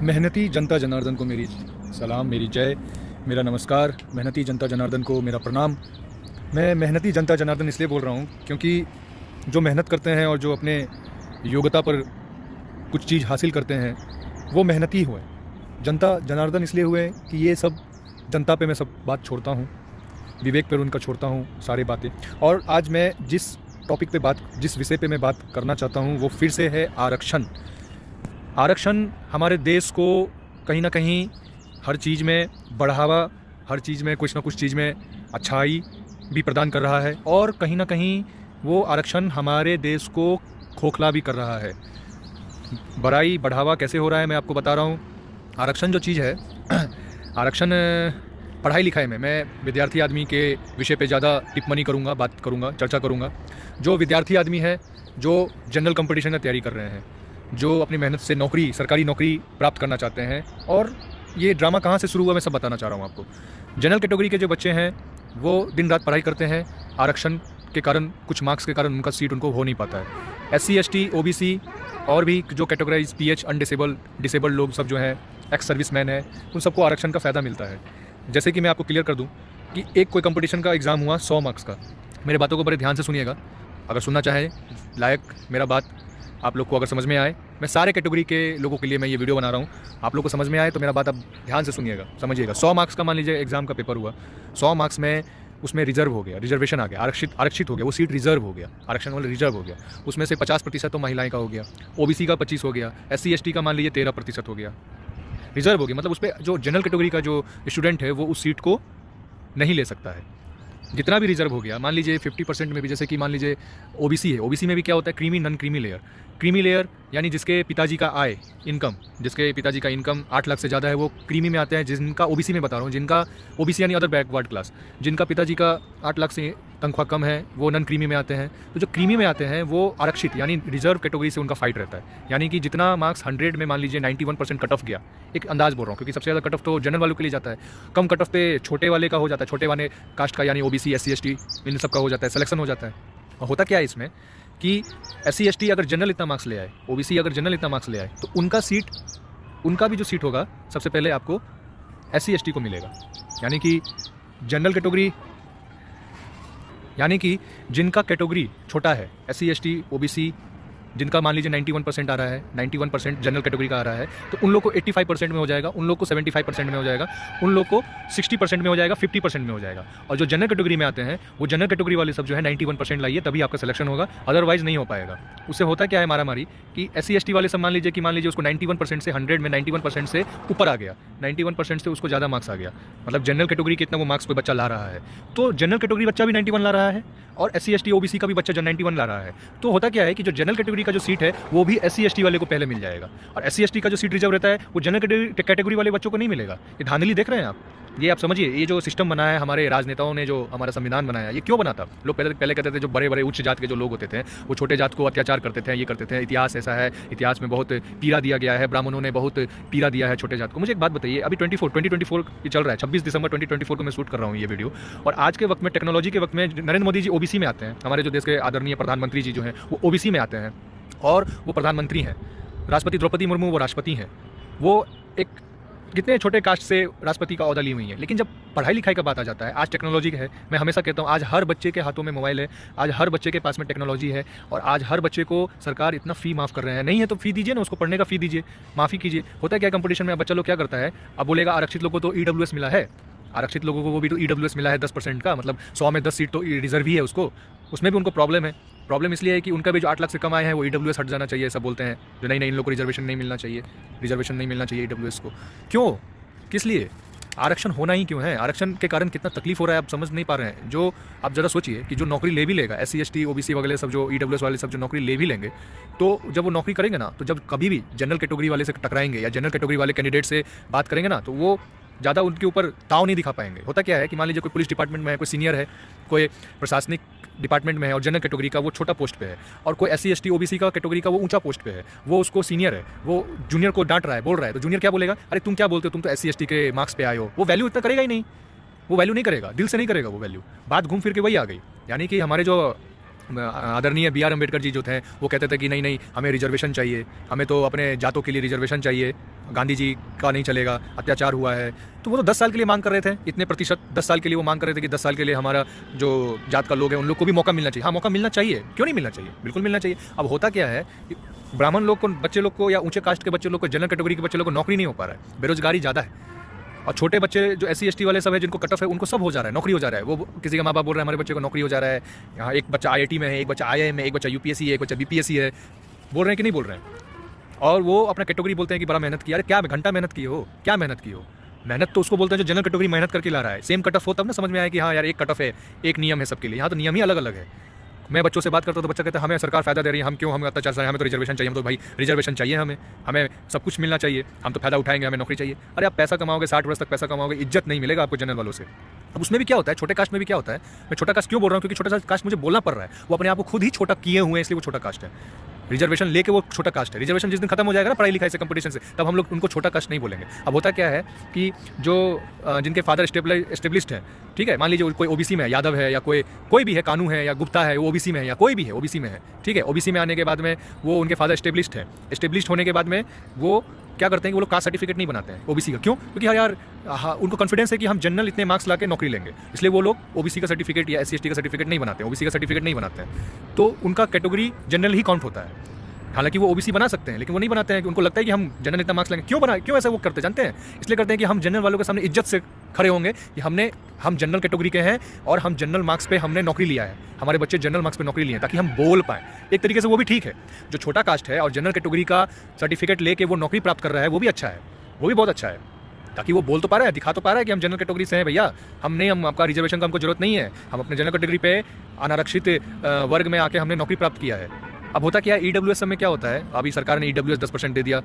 मेहनती जनता जनार्दन को मेरी सलाम, मेरी जय, मेरा नमस्कार। मेहनती जनता जनार्दन को मेरा प्रणाम। मैं मेहनती जनता जनार्दन इसलिए बोल रहा हूँ क्योंकि जो मेहनत करते हैं और जो अपने योग्यता पर कुछ चीज़ हासिल करते हैं वो मेहनती हुए। जनता जनार्दन इसलिए हुए कि ये सब जनता पे मैं सब बात छोड़ता हूँ, विवेक पर उनका छोड़ता हूँ सारी बातें। और आज मैं जिस टॉपिक पे जिस विषय पे मैं बात करना चाहता हूँ वो फिर से है आरक्षण। आरक्षण हमारे देश को कहीं ना कहीं हर चीज़ में बढ़ावा, हर चीज़ में कुछ ना कुछ चीज़ में अच्छाई भी प्रदान कर रहा है और कहीं ना कहीं वो आरक्षण हमारे देश को खोखला भी कर रहा है। बुराई बढ़ावा कैसे हो रहा है मैं आपको बता रहा हूँ। आरक्षण जो चीज़ है आरक्षण पढ़ाई लिखाई में मैं विद्यार्थी आदमी के विषय पे ज़्यादा टिप्पणी करूँगा, बात करूँगा, चर्चा करूँगा। जो विद्यार्थी आदमी है, जो जनरल कंपटीशन की तैयारी कर रहे हैं, जो अपनी मेहनत से नौकरी, सरकारी नौकरी प्राप्त करना चाहते हैं, और ये ड्रामा कहाँ से शुरू हुआ मैं सब बताना चाह रहा हूँ आपको। जनरल कैटेगरी के जो बच्चे हैं वो दिन रात पढ़ाई करते हैं, आरक्षण के कारण, कुछ मार्क्स के कारण उनका सीट उनको हो नहीं पाता है। SC ST OBC और भी जो कैटेगराइज PH डिसेबल्ड लोग सब जो हैं, एक्स सर्विसमैन है, उन सबको आरक्षण का फ़ायदा मिलता है। जैसे कि मैं आपको क्लियर कर दूं कि एक कोई कंपटीशन का एग्ज़ाम हुआ 100 मार्क्स का। मेरे बातों को बड़े ध्यान से सुनिएगा, अगर सुनना चाहे लायक मेरा बात आप लोग को अगर समझ में आए, मैं सारे कैटेगरी के लोगों के लिए मैं ये वीडियो बना रहा हूँ। आप लोग को समझ में आए तो मेरा बात आप ध्यान से सुनिएगा, समझिएगा। 100 मार्क्स का मान लीजिए एग्ज़ाम का पेपर हुआ, 100 मार्क्स में उसमें रिजर्व हो गया, रिजर्वेशन आ गया, आरक्षित हो गया, वो सीट रिजर्व हो गया, आरक्षण वाले रिजर्व हो गया। उसमें से 50% तो महिलाएं का हो गया, OBC का 25 हो गया, SC ST का मान लीजिए 13% हो गया, रिजर्व हो गया। मतलब उस पर जो जनरल कैटेगरी का जो स्टूडेंट है वो उस सीट को नहीं ले सकता है। जितना भी रिजर्व हो गया, मान लीजिए 50% में भी, जैसे कि मान लीजिए OBC है, OBC में भी क्या होता है, creamy non creamy layer. Creamy layer यानी जिसके पिताजी का आय, इनकम, जिसके पिताजी का इनकम 8 लाख से ज़्यादा है वो क्रीमी में आते हैं। जिनका OBC में बता रहा हूँ, जिनका OBC यानी अदर बैकवर्ड क्लास, जिनका पिताजी का 8 लाख से तनख्वाह कम है वो नॉन क्रीमी में आते हैं। तो जो क्रीमी में आते हैं वो आरक्षित यानी रिजर्व कैटेगरी से उनका फाइट रहता है। यानी कि जितना मार्क्स 100 में मान लीजिए 91% कट ऑफ गया, एक अंदाज बोल रहा हूँ क्योंकि सबसे ज़्यादा कट ऑफ तो जनरल वालों के लिए जाता है, कम कट ऑफ पे छोटे वाले का हो जाता है, छोटे वाले कास्ट का यानी OBC SC ST इन सब का हो जाता है, सिलेक्शन हो जाता है। और होता क्या है इसमें कि SC ST अगर जनरल इतना मार्क्स ले आए, OBC अगर जनरल इतना मार्क्स ले आए तो उनका भी जो सीट होगा सबसे पहले आपको SC ST को मिलेगा। यानी कि जनरल कैटेगरी यानी कि जिनका कैटेगरी छोटा है, SC ST OBC, जिनका मान लीजिए 91% आ रहा है, 91% जनरल कैटेगरी का आ रहा है, तो उन लोग को 85% में हो जाएगा, उन लोग को 75% में हो जाएगा, उन लोग को 60% में हो जाएगा, 50% में हो जाएगा। और जो जनरल कैटेगरी में आते हैं वो जनरल कैटेगरी वाले सब जो है 91% लाइए तभी आपका सिलेक्शन होगा, अदरवाइज नहीं हो पाएगा। उससे होता क्या है मारामारी कि SC ST वाले सब मान लीजिए उसको 91% से 100 में 91% से ऊपर आ गया, 91% से उसको ज़्यादा मार्क्स आ गया, मतलब जनरल कैटेगरी कितना वो मार्क्स कोई बच्चा ला रहा है, तो जनरल कैटेगरी बच्चा भी 91 ला रहा है और SC ST OBC का भी बच्चा 91 ला रहा है। तो होता क्या है कि जो जनरल कैटेगरी का जो सीट है वो भी SC ST वाले को पहले मिल जाएगा, और SC ST का जो सीट रिजर्व रहता है वो जनरल कैटेगरी वाले बच्चों को नहीं मिलेगा। ये धांधली देख रहे हैं आप, ये आप समझिए। ये जो सिस्टम बनाया है हमारे राजनेताओं ने, जो हमारा संविधान बनाया, ये क्यों बना था? लोग पहले कहते थे जो बड़े बड़े उच्च जात के जो लोग होते थे वो छोटे जात को अत्याचार करते थे, ये करते थे, इतिहास ऐसा है, इतिहास में बहुत पीड़ा दिया गया है, ब्राह्मणों ने बहुत पीड़ा दिया है छोटे जात को। मुझे एक बात बताइए, अभी 2024 चल रहा है, 26 दिसंबर 2024 को मैं शूट कर रहा हूँ ये वीडियो, और आज के वक्त में, टेक्नोलॉजी के वक्त में, नरेंद्र मोदी जी OBC में आते हैं, हमारे जो देश के आदरणीय प्रधानमंत्री जी जो हैं वो OBC में आते हैं और वो प्रधानमंत्री हैं। राष्ट्रपति द्रौपदी मुर्मू वो राष्ट्रपति हैं, वो एक कितने छोटे कास्ट से राष्ट्रपति का ओहदा ली हुई है। लेकिन जब पढ़ाई लिखाई का बात आ जाता है, आज टेक्नोलॉजी है, मैं हमेशा कहता हूँ आज हर बच्चे के हाथों में मोबाइल है, आज हर बच्चे के पास में टेक्नोलॉजी है, और आज हर बच्चे को सरकार इतना फ़ी माफ़ कर रहे हैं। नहीं है तो फ़ी दीजिए ना, उसको पढ़ने का फ़ी दीजिए, माफ़ी कीजिए। होता है क्या कंपटीशन में, बच्चा लोग क्या करता है, अब बोलेगा आरक्षित लोगों को तो EWS मिला है, आरक्षित लोगों को वो भी तो EWS मिला है 10% का, मतलब 100 में 10 सीट तो रिजर्व ही है उसको, उसमें भी उनको प्रॉब्लम है। प्रॉब्लम इसलिए है कि उनका भी जो 8 लाख से कम आए हैं वो EWS हट जाना चाहिए, ऐसा बोलते हैं, जो नहीं इन लोगों को रिजर्वेशन नहीं मिलना चाहिए EWS को। क्यों, किस लिए आरक्षण होना ही क्यों है? आरक्षण के कारण कितना तकलीफ हो रहा है आप समझ नहीं पा रहे हैं। जो आप ज़रा सोचिए कि जो नौकरी ले भी लेगा, SC ST OBC वगैरह सब, जो EWS वाले सब जो नौकरी ले भी लेंगे, तो जब वो नौकरी करेंगे ना, तो जब कभी भी जनरल कैटेगरी वाले से टकराएंगे या जनरल कैटेगरी वाले कैंडिडेट से बात करेंगे ना, तो वो ज़्यादा उनके ऊपर ताव नहीं दिखा पाएंगे। होता क्या है कि मान लीजिए कोई पुलिस डिपार्टमेंट में है, कोई सीनियर है, कोई प्रशासनिक डिपार्टमेंट में है और जनरल कैटेगरी का वो छोटा पोस्ट पे है, और कोई SC ST OBC का कैटेगरी का वो ऊंचा पोस्ट पे है, वो उसको सीनियर है, वो जूनियर को डांट रहा है, बोल रहा है, तो जूनियर क्या बोलेगा, अरे तुम क्या बोलते हो, तुम तो SC ST के मार्क्स पे आए हो। वो वैल्यू इतना करेगा ही नहीं, वो वैल्यू नहीं करेगा, दिल से नहीं करेगा वो वैल्यू। बात घूम फिर के वही आ गई। यानी कि हमारे जो आदरणीय बी आर अम्बेडकर जी जो थे वो कहते थे कि नहीं नहीं हमें रिजर्वेशन चाहिए, हमें तो अपने जातों के लिए रिजर्वेशन चाहिए, गांधी जी का नहीं चलेगा, अत्याचार हुआ है। तो वो तो 10 साल के लिए मांग कर रहे थे, इतने प्रतिशत 10 साल के लिए वो मांग कर रहे थे कि 10 साल के लिए हमारा जो जात का लोग है उन लोग को भी मौका मिलना चाहिए। हाँ, मौका मिलना चाहिए, क्यों नहीं मिलना चाहिए, बिल्कुल मिलना चाहिए। अब होता क्या है कि ब्राह्मण लोग को, बच्चे लोग को, या ऊंचे कास्ट के बच्चे लोग को, जनरल कैटेगरी के बच्चे लोग को नौकरी नहीं हो पा रहा है, बेरोजगारी ज़्यादा है। और छोटे बच्चे जो SC ST वाले सब है जिनको कट ऑफ है उनको सब हो जा रहा है, नौकरी हो जा रहा है। वो किसी का माँ बाप बोल रहे हैं हमारे बच्चे को नौकरी हो जा रहा है, यहाँ एक बच्चा IIT में है, एक बच्चा IIM है, एक बच्चा UPSC है, एक बच्चा BPSC है, बोल रहे हैं कि नहीं बोल रहे हैं। और वो अपना कैटेगरी बोलते हैं कि बड़ा मेहनत किया। अरे क्या घंटा मेहनत की हो, क्या मेहनत की हो? मेहनत तो उसको बोलते हैं जो जनरल कैटेगरी मेहनत करके ला रहा है। सेम कट ऑफ हो तब ना समझ में आया कि हाँ यार एक कट ऑफ है, एक नियम है सबके लिए। यहाँ तो नियम ही अलग अलग है। मैं बच्चों से बात करता हूँ तो बच्चा कहता है हमें सरकार फ़ायदा दे रही है, हम क्यों, हमें अत्याचार चाहिए, हमें तो रिजर्वेशन चाहिए, हम तो भाई रिजर्वेशन चाहिए, हमें सब कुछ मिलना चाहिए, हम तो फ़ायदा उठाएंगे, हमें नौकरी चाहिए। अरे आप पैसा कमाओगे, 60 वर्ष तक पैसा कमाओगे, इज्जत नहीं मिलेगा आपको जनरल वालों से। अब उसमें भी क्या होता है, छोटे कास्ट में भी क्या होता है, मैं छोटा कास्ट क्यों बोल रहा हूँ, क्योंकि छोटा कास्ट मुझे बोलना पड़ रहा है, वो अपने आप को खुद ही छोटा किए हुए हैं, इसलिए वो छोटा कास्ट है। रिजर्वेशन लेके वो छोटा कास्ट है। रिजर्वेशन जिस दिन खत्म हो जाएगा ना पढ़ाई लिखाई से, कंपटीशन से, तब हम लोग उनको छोटा कास्ट नहीं बोलेंगे। अब होता क्या है कि जो जिनके फादर एस्टेब्लिश्ड है, ठीक है, मान लीजिए कोई OBC में है, यादव है, या कोई भी है, कानू है या गुप्ता है, वो OBC में है, या कोई भी है OBC में है, ठीक है। OBC में आने के बाद में वो उनके फादर एस्टेब्लिश्ड है, एस्टेब्लिश्ड होने के बाद में वो क्या करते हैं कि वो लोग कास्ट सर्टिफिकेट नहीं बनाते हैं OBC का। क्यों? क्योंकि यार उनको कॉन्फिडेंस है कि हम जनरल इतने मार्क्स लाके नौकरी लेंगे, इसलिए वो लोग OBC का सर्टिफिकेट या SC ST का सर्टिफिकेट नहीं बनाते हैं, OBC का सर्टिफिकेट नहीं बनाते हैं। तो उनका कैटेगरी जनरल ही काउंट होता है। हालांकि वो OBC बना सकते हैं, लेकिन वो नहीं बनाते हैं कि उनको लगता है कि हम जनरल इतना मार्क्स लेंगे। क्यों ऐसा वो करते जानते हैं? इसलिए करते हैं कि हम जनरल वालों के सामने इज्जत से खड़े होंगे कि हम जनरल कैटेगरी के हैं और हम जनरल मार्क्स पे हमने नौकरी लिया है, हमारे बच्चे जनरल मार्क्स पे नौकरी लिए हैं, ताकि हम बोल पाएँ। एक तरीके से वो भी ठीक है। जो छोटा कास्ट है और जनरल कैटेगरी का सर्टिफिकेट लेके वो नौकरी प्राप्त कर रहा है, वो भी अच्छा है, वो भी बहुत अच्छा है, ताकि वो बोल तो पा रहा है, दिखा तो पा रहा है कि हम जनरल कैटेगरी से हैं भैया, हम आपका रिजर्वेशन का हमको जरूरत नहीं है, हम अपने जनरल कैटेगरी पे अनारक्षित वर्ग में आके हमने नौकरी प्राप्त किया है। अब होता क्या है, EWS में क्या होता है, अभी सरकार ने EWS 10% दे दिया,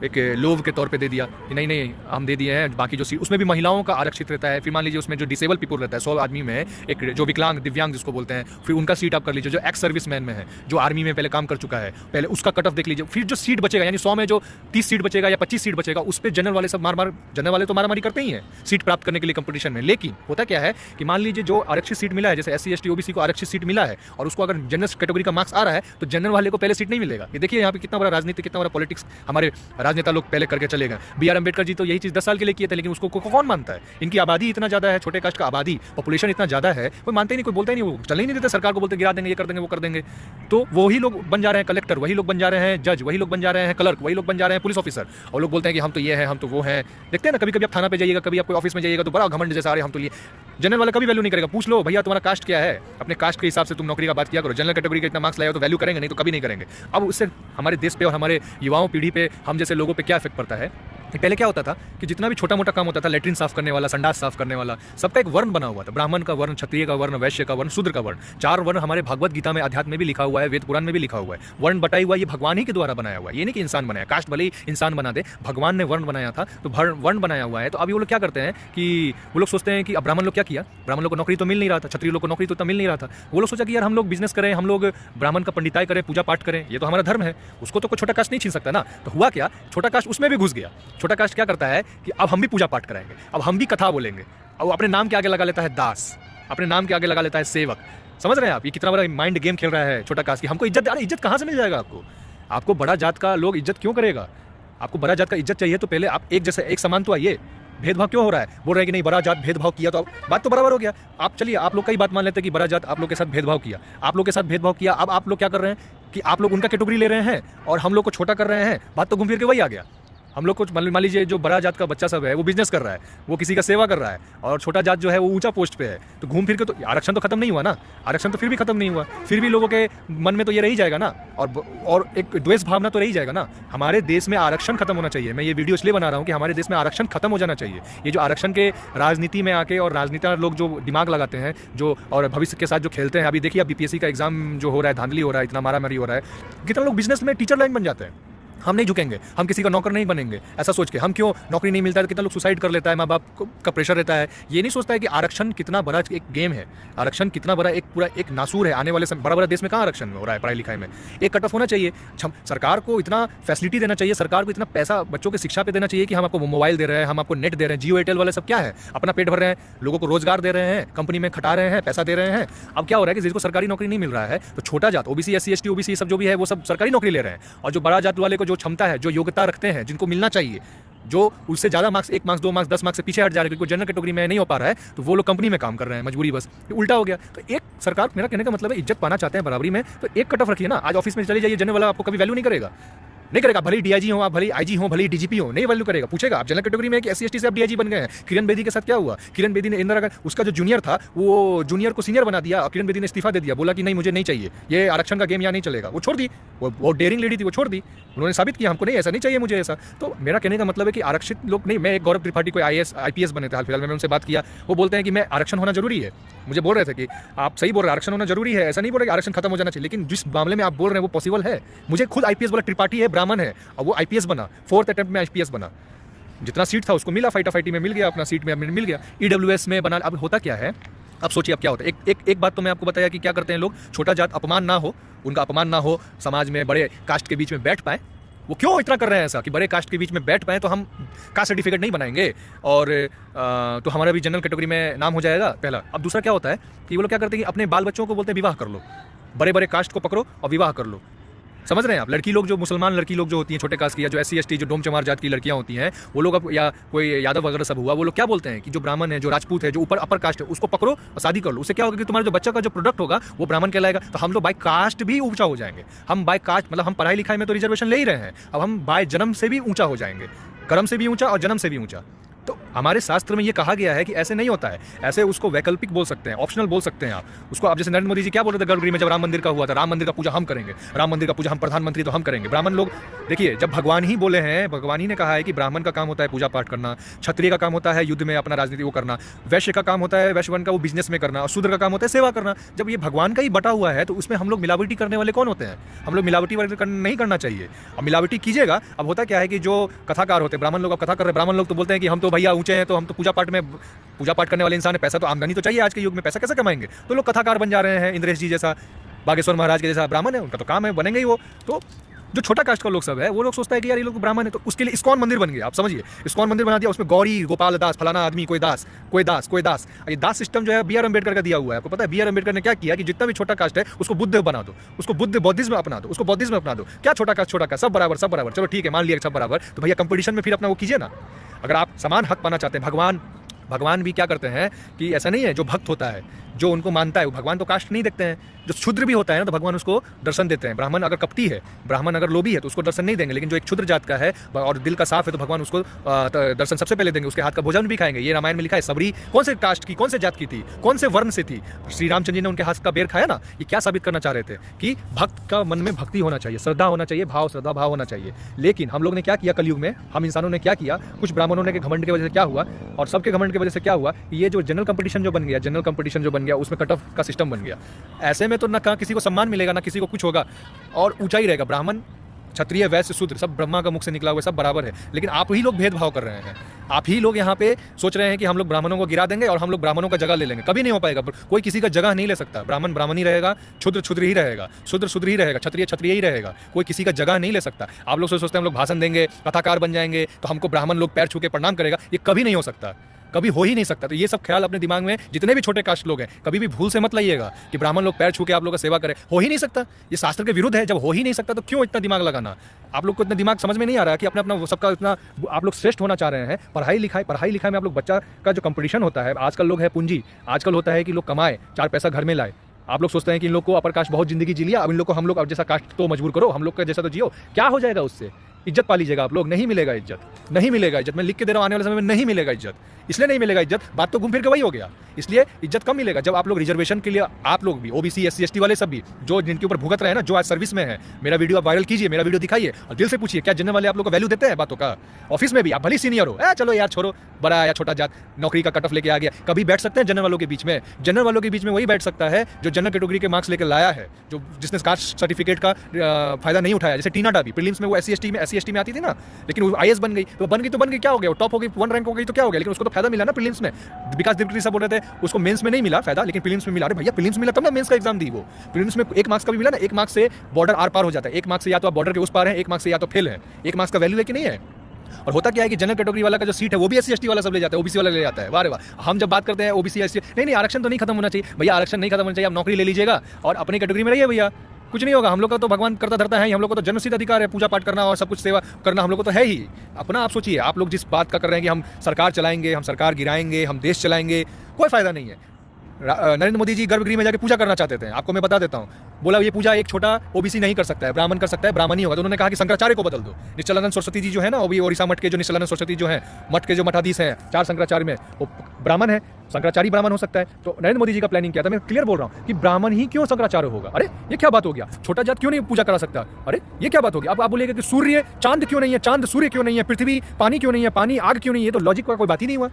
एक लोभ के तौर पे दे दिया कि नहीं हम दे दिए हैं, बाकी जो सीट उसमें भी महिलाओं का आरक्षित रहता है। फिर मान लीजिए उसमें जो डिसेबल पीपल रहता है, 100 आदमी में एक जो विकलांग दिव्यांग जिसको बोलते हैं, फिर उनका सीट आप कर लीजिए। जो एक्स सर्विस मैन में है, जो आर्मी में पहले काम कर चुका है, पहले उसका कट ऑफ देख लीजिए। फिर जो सीट बचेगा, यानी 100 में जो 30 सीट बचेगा या 25 सीट बचेगा, उस पर जनरल वाले सब जनरल वाले तो मारामारी करते ही हैं सीट प्राप्त करने के लिए कंपटीशन में। लेकिन होता क्या है कि मान लीजिए जो आरक्षित सीट मिला है, जैसे SC ST OBC को आरक्षित सीट मिला है और उसको अगर जनरल कैटेगरी का मार्क्स आ रहा है, तो जनरल वाले को पहले सीट नहीं मिलेगा। ये देखिए यहाँ पे कितना बड़ा राजनीति, कितना बड़ा पॉलिटिक्स हमारे राजनेता लोग पहले करके चलेगा। बी आर अम्बेडकर जी तो यही चीज़ 10 साल के लिए किए थे, लेकिन उसको कौन मानता है? इनकी आबादी इतना ज़्यादा है, छोटे कास्ट का आबादी, पॉपुलेशन इतना ज़्यादा है, कोई मानते ही नहीं, कोई बोलता ही नहीं, वो चलने ही नहीं देते। सरकार को बोलते गिरा देंगे, ये कर देंगे, वो कर देंगे। तो वही लोग बन जा रहे हैं कलेक्टर, वही लोग बन जा रहे हैं जज, वही लोग बन जा रहे हैं क्लर्क, वही लोग बन जा रहे हैं पुलिस ऑफिसर, और लोग बोलते हैं कि हम तो ये हैं, हम तो वो हैं। देखते हैं ना, कभी कभी आप थाना पे जाइएगा, कभी आप कोई ऑफिस में जाइएगा तो बड़ा घमंड जैसे आ रहे हम तो लिए। जनरल वाला कभी वैल्यू नहीं करेगा। पूछ लो भैया तुम्हारा कास्ट क्या है, अपने कास्ट के हिसाब से तुम नौकरी का बात किया करो। जनरल कैटेगरी का इतना मार्क्स लाया तो वैल्यू करेंगे, नहीं तो कभी नहीं करेंगे। अब उससे हमारे देश पे और हमारे युवाओं पीढ़ी पे, हम जैसे लोगों पे क्या इफेक्ट पड़ता है कि पहले क्या होता था कि जितना भी छोटा मोटा काम होता था, लेटरिन साफ करने वाला, संडास साफ करने वाला, सबका एक वर्ण बना हुआ था। ब्राह्मण का वर्ण, क्षत्रिय का वर्ण, वैश्य का वर्ण, शूद्र का वर्ण। 4 वर्ण हमारे भगवत गीता में, अध्यात्म में भी लिखा हुआ है, वेद पुराण में भी लिखा हुआ है। वर्ण बटाई हुआ ये भगवान ही के द्वारा बनाया हुआ है, ये नहीं कि इंसान बनाया। कास्ट भले ही इंसान बना दे, भगवान ने वर्ण बनाया था तो वर्ण बनाया हुआ है। तो अभी वो लोग क्या करते हैं कि वो लोग सोचते हैं कि अब ब्राह्मण लोग क्या किया, ब्राह्मण लोग को नौकरी तो मिल नहीं रहा था, क्षत्रिय लोग को नौकरी तो मिल नहीं रहा था। वो लोग सोचा कि यार हम लोग बिजनेस करें, हम लोग ब्राह्मण का पंडिताई करें, पूजा पाठ करें, ये तो हमारा धर्म है, उसको तो कोई छोटा कास्ट नहीं छीन सकता ना। तो हुआ क्या, छोटा कास्ट उसमें भी घुस गया। छोटा कास्ट क्या करता है कि अब हम भी पूजा पाठ कराएंगे, अब हम भी कथा बोलेंगे, और अपने नाम के आगे लगा लेता है दास, अपने नाम के आगे लगा लेता है सेवक। समझ रहे हैं आप, ये कितना बड़ा माइंड गेम खेल रहा है छोटा कास्ट की। हमको इज्जत, अरे इज्जत कहाँ से मिल जाएगा आपको बड़ा जात का लोग इज्जत क्यों करेगा? आपको बड़ा जात का इज्जत चाहिए तो पहले आप एक जैसे, एक समान तो आइए। भेदभाव क्यों हो रहा है? बोल रहे हैं कि नहीं बड़ा जात भेदभाव किया, तो बात तो बराबर हो गया। आप चलिए, आप लोग का ही बात मान लेते हैं कि बड़ा जात आप लोग के साथ भेदभाव किया, आप लोग के साथ भेदभाव किया। अब आप लोग क्या कर रहे हैं कि आप लोग उनका कैटेगरी ले रहे हैं और हम लोग को छोटा कर रहे हैं। बात तो घूम फिर के वही आ गया। हम लोग को मान लीजिए जो बड़ा जात का बच्चा सब है वो बिजनेस कर रहा है, वो किसी का सेवा कर रहा है, और छोटा जात जो है वो ऊंचा पोस्ट पे है, तो घूम फिर के तो आरक्षण तो खत्म नहीं हुआ ना, आरक्षण तो फिर भी खत्म नहीं हुआ, फिर भी लोगों के मन में तो ये रही जाएगा ना, और एक द्वेष भावना तो रही जाएगा ना। हमारे देश में आरक्षण खत्म होना चाहिए। मैं ये वीडियो इसलिए बना रहा हूँ कि हमारे देश में आरक्षण खत्म हो जाना चाहिए। ये जो आरक्षण के राजनीति में आके और राजनेता लोग जो दिमाग लगाते हैं, जो और भविष्य के साथ जो खेलते हैं, अभी देखिए BPSC का एग्जाम जो हो रहा है, धांधली हो रहा है, इतना मारामारी हो रहा है, कितना लोग बिजनेस में टीचर लाइन बन जाते हैं। हम नहीं झुकेंगे, हम किसी का नौकर नहीं बनेंगे ऐसा सोच के। हम क्यों, नौकरी नहीं मिलता है तो कितना लोग सुसाइड कर लेता है, माँ बाप का प्रेशर रहता है, ये नहीं सोचता है कि आरक्षण कितना बड़ा एक गेम है, आरक्षण कितना बड़ा एक पूरा एक नासूर है। आने वाले समय बड़ा बड़ा देश में कहाँ आरक्षण हो रहा है, पढ़ाई लिखाई में एक कट ऑफ होना चाहिए। सरकार को इतना फैसिलिटी देना चाहिए, सरकार को इतना पैसा बच्चों की शिक्षा पे देना चाहिए कि हम आपको मोबाइल दे रहे हैं, हम आपको नेट दे रहे हैं, जियो एयरटेल वाले सब क्या है, अपना पेट भर रहे हैं, लोगों को रोजगार दे रहे हैं, कंपनी में खटा रहे हैं, पैसा दे रहे हैं। अब क्या हो रहा है कि जिसको सरकारी नौकरी नहीं मिल रहा है तो छोटा जात, ओबीसी, एससी, एसटी, ओबीसी सब जो भी है वो सब सरकारी नौकरी ले रहे हैं, और जो बड़ा जात वाले को जो क्षमता है, जो योग्यता रखते हैं, जिनको मिलना चाहिए, जो उससे ज़्यादा मार्क्स, 1 मार्क्स 2 मार्क्स 10 मार्क्स से पीछे हट जा रहे हैं क्योंकि जनरल कैटेगरी में नहीं हो पा रहा है, तो वो लोग कंपनी में काम कर रहे हैं मजबूरी बस। उल्टा हो गया। तो एक सरकार, मेरा कहने का मतलब है, इज्जत पाना चाहते हैं बराबरी में तो एक कट ऑफ रखिए ना। आज ऑफिस में चले जाइए, जनरल वाला आपको कभी वैल्यू नहीं करेगा, नहीं करेगा। भले डीआईजी हो आप, भले आईजी हो, भले डीजीपी हो, नहीं वैल्यू करेगा। पूछेगा आप जनरल कैटेगरी में कि एससी एसटी से आप डीआईजी बन गए हैं। किरण बेदी के साथ क्या हुआ? किरण बेदी ने इंदिरा, उसका जो जूनियर था वो जूनियर को सीनियर बना दिया, और किरण बेदी ने इस्तीफा दे दिया, बोला कि नहीं मुझे नहीं चाहिए, ये आरक्षण का गेम यहाँ नहीं चलेगा। वो छोड़ दी, वो डेयरिंग लेडी थी, वो छोड़ दी। उन्होंने साबित किया हमको नहीं, ऐसा नहीं चाहिए मुझे ऐसा। तो मेरा कहने का मतलब है कि आरक्षित लोग नहीं, मैं एक गौरव त्रिपाठी को IAS IPS बने थे हाल फिलहाल में, उनसे बात किया, वो बोलते हैं कि मैं आरक्षण होना जरूरी है। मुझे बोल रहे थे कि आप सही बोल रहे हैं, आरक्षण होना जरूरी है, ऐसा नहीं बोल रहे कि आरक्षण खत्म हो जाना चाहिए, लेकिन जिस मामले में आप बोल रहे हैं वो पॉसिबल है। मुझे खुद IPS बोला, त्रिपाठी है, ब्राह्मण है, और वो IPS बना, 4th अटेम्प्ट में IPS बना, जितना सीट था उसको मिला, फाइटी में मिल गया, अपना सीट में मिल गया। EWS में बना। अब होता क्या है, अब सोचिए अब क्या होता है। एक बात तो मैं आपको बताया कि क्या करते हैं लोग, छोटा जात अपमान ना हो, उनका अपमान ना हो, समाज में बड़े कास्ट के बीच में बैठ पाए। वो क्यों इतना कर रहे हैं ऐसा कि बड़े कास्ट के बीच में बैठ पाए, तो हम कास्ट सर्टिफिकेट नहीं बनाएंगे और तो हमारा भी जनरल कैटेगरी में नाम हो जाएगा, पहला। अब दूसरा क्या होता है कि वो लोग क्या करते हैं कि अपने बाल बच्चों को बोलते हैं विवाह कर लो, बड़े बड़े कास्ट को पकड़ो और विवाह कर लो। समझ रहे हैं आप? लड़की लोग जो मुसलमान लड़की लोग जो होती हैं छोटे कास्ट की, या जो SC ST जो डोम चमार जात की लड़कियां होती हैं, वो लोग अब, या कोई यादव वगैरह सब हुआ, वो लोग क्या बोलते हैं कि जो ब्राह्मण है, जो राजपूत है, जो ऊपर अपर कास्ट है, उसको पकड़ो और शादी कर लो। उससे क्या होगा कि तुम्हारा जो बच्चा का जो प्रोडक्ट होगा वो ब्राह्मण कहलाएगा। तो हम लोग बाय कास्ट भी ऊंचा हो जाएंगे। हम बाय कास्ट मतलब हम पढ़ाई लिखाई में तो रिजर्वेशन ले ही रहे हैं, अब हम बाय जन्म से भी ऊंचा हो जाएंगे, कर्म से भी ऊंचा और जन्म से भी ऊंचा। तो हमारे शास्त्र में ये कहा गया है कि ऐसे नहीं होता है, ऐसे उसको वैकल्पिक बोल सकते हैं, ऑप्शनल बोल सकते हैं आप उसको। आप जैसे नरेंद्र मोदी जी क्या बोल रहे थे गर्भगृह में जब राम मंदिर का हुआ था, राम मंदिर का पूजा हम करेंगे, राम मंदिर का पूजा हम प्रधानमंत्री तो हम करेंगे। ब्राह्मण लोग देखिए, जब भगवान ही बोले हैं, भगवान ही ने कहा है कि ब्राह्मण का काम होता है पूजा पाठ करना, क्षत्रिय का काम होता है युद्ध में अपना राजनीति वो करना, वैश्य का काम होता है वैश्यवन का वो बिजनेस में करना, और शूद्र का काम होता है सेवा करना। जब ये भगवान का ही बटा हुआ है तो उसमें हम लोग मिलावटी करने वाले कौन होते हैं? हम लोग मिलावटी नहीं करना चाहिए। अब मिलावटी कीजिएगा, अब होता क्या है कि जो कथाकार होते हैं, ब्राह्मण लोग अब कथा कर रहे हैं, ब्राह्मण लोग तो बोलते हैं कि हम तो भैया ऊंचे हैं, तो हम तो पूजा पाठ करने वाले इंसान है, पैसा तो आमदनी तो चाहिए आज के युग में, पैसा कैसे कमाएंगे? तो लोग कथाकार बन जा रहे हैं। इंद्रेश जी जैसा, बागेश्वर महाराज के जैसा ब्राह्मण है, उनका तो काम है, बनेंगे ही वो। तो जो छोटा कास्ट का लोग सब है, वो लोग सोचता है कि यार ये लोग ब्राह्मण है, तो उसके लिए इस्कॉन मंदिर बन गया। आप समझिए, इस्कॉन मंदिर बना दिया, उसमें गौरी गोपाल दास, फलाना आदमी, कोई दास। ये दास सिस्टम जो है BR अम्बेडकर का दिया हुआ है। आपको पता है BR अम्बेडकर ने क्या किया कि जितना भी छोटा कास्ट है उसको बुद्ध बना दो, उसको बौद्धिज्म अपना दो, उसको बौद्धिज्म अपना दो। क्या छोटा कास्ट सब बराबर, चलो ठीक है, मान लिया सब बराबर, तो भैया कंपटीशन में फिर अपना वो कीजिए ना। अगर आप समान हक पाना चाहते हैं, भगवान भी क्या करते हैं कि ऐसा नहीं है, जो भक्त होता है, जो उनको मानता है, वो भगवान तो कास्ट नहीं देखते हैं। जो क्षुद्र भी होता है ना, तो भगवान उसको दर्शन देते हैं। ब्राह्मण अगर कपटी है, ब्राह्मण अगर लोभी है, तो उसको दर्शन नहीं देंगे, लेकिन जो एक क्षुद्र जात का है और दिल का साफ है, तो भगवान उसको दर्शन सबसे पहले देंगे, उसके हाथ का भोजन भी खाएंगे। ये रामायण में लिखा है। सबरी कौन से कास्ट की, कौन से जात की थी, कौन से वर्ण से थी? श्री रामचंद्र जी ने उनके हाथ का बेर खाया ना। ये क्या साबित करना चाह रहे थे कि भक्त का मन में भक्ति होना चाहिए, श्रद्धा होना चाहिए, श्रद्धा भाव होना चाहिए। लेकिन हम लोग ने क्या किया कलयुग में, हम इंसानों ने क्या किया, कुछ ब्राह्मणों ने के घमंड की वजह से क्या हुआ, और सबके घमंड की वजह से क्या हुआ, ये जो जनरल कंपटीशन जो बन गया, उसमें कट ऑफ का सिस्टम बन गया। ऐसे में तो ना किसी को सम्मान मिलेगा, ना किसी को कुछ होगा, और ऊंचाई रहेगा। ब्राह्मण, क्षत्रिय, वैश्य, शूद्र सब ब्रह्मा का मुख से निकला हुआ, सब बराबर है। लेकिन आप ही लोग भेदभाव कर रहे हैं। आप ही लोग यहाँ पे सोच रहे हैं कि हम लोग ब्राह्मणों को गिरा देंगे और हम लोग ब्राह्मणों का जगह ले लेंगे। कभी नहीं हो पाएगा। कोई किसी का जगह नहीं ले सकता। ब्राह्मण ब्राह्मण ही रहेगा, क्षुद्र ही रहेगा, शूद्र ही रहेगा, क्षत्रिय ही रहेगा। कोई किसी का जगह नहीं ले सकता। आप लोग सोचते हैं हम लोग भाषण देंगे, कथाकार बन जाएंगे, तो हमको ब्राह्मण लोग पैर छू के प्रणाम करेगा। ये कभी नहीं हो सकता, कभी हो ही नहीं सकता। तो ये सब ख्याल अपने दिमाग में, जितने भी छोटे कास्ट लोग हैं, कभी भी भूल से मत लाइएगा कि ब्राह्मण लोग पैर छू के आप लोग का सेवा करें। हो ही नहीं सकता, ये शास्त्र के विरुद्ध है। जब हो ही नहीं सकता तो क्यों इतना दिमाग लगाना? आप लोग को इतना दिमाग समझ में नहीं आ रहा है कि अपना सबका इतना आप लोग श्रेष्ठ होना चाह रहे हैं। पढ़ाई लिखाई में आप लोग बच्चा का जो कंपटीशन होता है, आजकल लोग है पूंजी, आजकल होता है कि लोग कमाए, 4 पैसा घर में लाए। आप लोग सोचते हैं कि इन लोग को अपर कास्ट बहुत जिंदगी जी लिया, अब इन लोग को हम लोग अब जैसा कास्ट तो मजबूर करो, हम लोग का जैसा तो जियो। क्या हो जाएगा उससे? इज्जत पा लीजिएगा आप लोग। नहीं मिलेगा इज्जत, नहीं मिलेगा इज्जत। मैं लिख के दे रहा हूँ, आने वाले समय में नहीं मिलेगा इज्जत। इसलिए नहीं मिलेगा इज्जत, बात तो घूम फिर के वही हो गया। इसलिए इज्जत कम मिलेगा जब आप लोग रिजर्वेशन के लिए, आप लोग भी ओबीसी एससी एसटी वाले सब भी जो जिनके ऊपर भुगत रहे हैं ना, जो आज सर्विस में है, मेरा वीडियो आप वायरल कीजिए, मेरा वीडियो दिखाइए और दिल से पूछिए क्या जनरल वाले आप लोग को वैल्यू देते हैं बातों का। ऑफिस में भी आप भले सीनियर हो, चलो यार छोड़ो, बड़ा या छोटा जात नौकरी का कट ऑफ लेके आ गया, कभी बैठ सकते हैं जनरल वालों के बीच में? जनरल वालों के बीच में वही बैठ सकता है जो जनरल कैटेगरी के मार्क्स लेकर लाया है, जो जिसने कास्ट सर्टिफिकेट का फायदा नहीं उठाया। जैसे टीना डाबी प्रीलिम्स में वो एससी एसटी में आती थी ना, लेकिन वो आईएएस बन गई, तो बन गई, क्या हो गया? टॉप हो गई, 1 रैंक हो गई तो क्या हो गया? लेकिन उसको तो फायदा मिला ना प्रीलिम्स में। विकास दिलकरी साहब बोल रहे थे उसको मेंस में नहीं मिला फायदा, लेकिन प्रीलिम्स में मिला। अरे भैया प्रीलिम्स मिला तब ना मेंस का एग्जाम दी। वो प्रीलिम्स में 1 मार्क्स का भी मिला ना, 1 मार्क्स से बॉर्डर आर पार हो जाता है। 1 मार्क्स से या तो आप बॉर्डर के उस पार हैं, 1 मार्क्स से या तो फेल है। 1 मार्क्स का वैल्यू है कि नहीं है? और होता क्या है कि जनरल कैटेगरी वाला का जो सीट है वो भी एससी एसटी वाला सब ले जाता है, ओबीसी वाला ले जाता है। वाह रे वाह। हम जब बात करते हैं ओबीसी एससी, नहीं आरक्षण तो नहीं खत्म होना चाहिए भैया, आरक्षण नहीं खत्म होना चाहिए। आप नौकरी ले लीजिएगा और अपनी कैटेगरी में रहिए भैया, कुछ नहीं होगा। हम लोग का तो भगवान करता धरता है, हम लोग को तो जन्मसिद्ध अधिकार है पूजा पाठ करना और सब कुछ सेवा करना, हम लोग को तो है ही। अपना आप सोचिए, आप लोग जिस बात का कर रहे हैं कि हम सरकार चलाएंगे, हम सरकार गिराएंगे, हम देश चलाएंगे, कोई फायदा नहीं है। नरेंद्र मोदी जी गर्भगृह में जाके पूजा करना चाहते थे, आपको मैं बता देता हूँ। बोला ये पूजा एक छोटा ओबीसी नहीं कर सकता है, ब्राह्मण कर सकता है, ब्राह्मण ही होगा। तो उन्होंने कहा कि शंकराचार्य को बदल दो। निश्चलानंद सरस्वती जी जो है ना, वो भी ओडिशा मठ के जो निश्चलानंद सरस्वती जो है, मठ के जो मठाधीश हैं 4 शंकराचार्य में, वो ब्राह्मण है, शंकराचार्य ब्राह्मण हो सकता है। तो नरेंद्र मोदी जी का प्लानिंग किया था, मैं क्लियर बोल रहा हूँ कि ब्राह्मण ही क्यों शंकराचार्य होगा। अरे ये क्या बात हो गया? छोटा जात क्यों नहीं पूजा करा सकता? अरे ये क्या बात होगी? आप बोलिएगा कि सूर्य चांद क्यों नहीं है, चांद सूर्य क्यों नहीं है, पृथ्वी पानी क्यों नहीं है, पानी आग क्यों नहीं है? तो लॉजिक का कोई बात ही नहीं हुआ।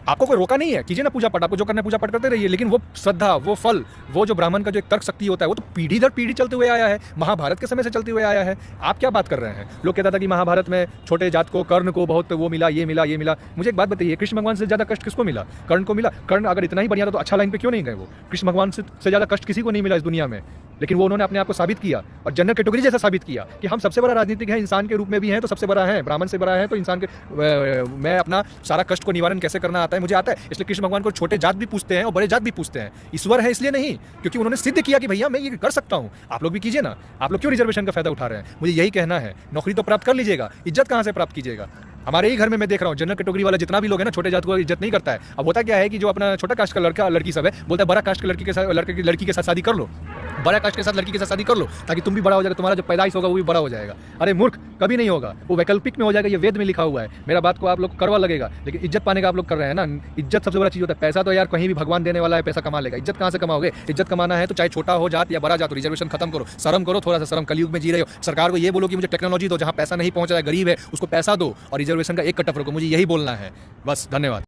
आपको कोई रोका नहीं है, कीजिए ना पूजा पाठ, आपको जो करना है पूजा पाठ करते रहिए। लेकिन वो श्रद्धा, वो फल, वो जो ब्राह्मण का जो एक तर्क शक्ति होता है, वो तो पीढ़ी दर पीढ़ी चलते हुए आया है, महाभारत के समय से चलते हुए आया है। आप क्या बात कर रहे हैं? लोग कहता था कि महाभारत में छोटे जात को, कर्ण को बहुत वो मिला, ये मिला, ये मिला। मुझे एक बात बताइए, कृष्ण भगवान से ज्यादा कष्ट किसको मिला? कर्ण को मिला। कर्ण अगर इतना ही बढ़िया था तो अच्छा लाइन पे क्यों नहीं गए वो? कृष्ण भगवान से ज्यादा कष्ट किसी को नहीं मिला इस दुनिया में, लेकिन वो उन्होंने अपने आप को साबित किया और जनरल कैटेगरी जैसा साबित किया कि हम सबसे बड़ा राजनीतिक है, इंसान के रूप में भी हैं तो सबसे बड़ा है, ब्राह्मण से बड़ा है तो इंसान के मैं अपना सारा कष्ट को निवारण कैसे करना आता है, मुझे आता है। इसलिए कृष्ण भगवान को छोटे जात भी पूछते हैं और बड़े जात भी पूछते हैं। ईश्वर है इसलिए नहीं, क्योंकि उन्होंने सिद्ध किया कि भैया मैं ये कर सकता हूँ। आप लोग भी कीजिए ना। आप लोग क्यों रिजर्वेशन का फायदा उठा रहे हैं? मुझे यही कहना है। नौकरी तो प्राप्त कर लीजिएगा, इज्जत कहाँ से प्राप्त कीजिएगा? हमारे ही घर में मैं देख रहा हूँ जनरल कैटेगरी वाला जितना भी लोग है ना, छोटे जात को इज्जत नहीं करता है। अब होता क्या है कि जो अपना छोटा कास्ट का लड़का लड़की सब है, बोलता है बड़ा कास्ट के लड़की के साथ शादी कर लो, बड़ा कास्ट के साथ लड़की के साथ शादी कर लो ताकि तुम भी बड़ा हो जाएगा, तुम्हारा जो पैदाइश होगा वो भी बड़ा हो जाएगा। अरे मूर्ख, कभी नहीं होगा, वो वैकल्पिक में हो जाएगा, ये वेद में लिखा हुआ है। मेरा बात को आप लोग करवा लगेगा, लेकिन इज्जत पाने का आप लोग कर रहे हैं ना। इज्जत सबसे बड़ा चीज होता है। पैसा तो यार कहीं भी भगवान देने वाला है, पैसा कमा लेगा। इज्जत कहाँ से कमाओगे? इज्जत कमाना है तो चाहे छोटा हो जात या बड़ा जात, रिजर्वेशन खत्म करो, शर्म करो, थोड़ा सा शर्म। कलयुग में जी रहे हो, सरकार को ये बोलो कि मुझे टेक्नोलॉजी दो, जहाँ पैसा नहीं पहुंच रहा है, गरीब है, उसको पैसा दो और रिजर्वेशन का एक कटअप रखो। मुझे यही बोलना है बस। धन्यवाद।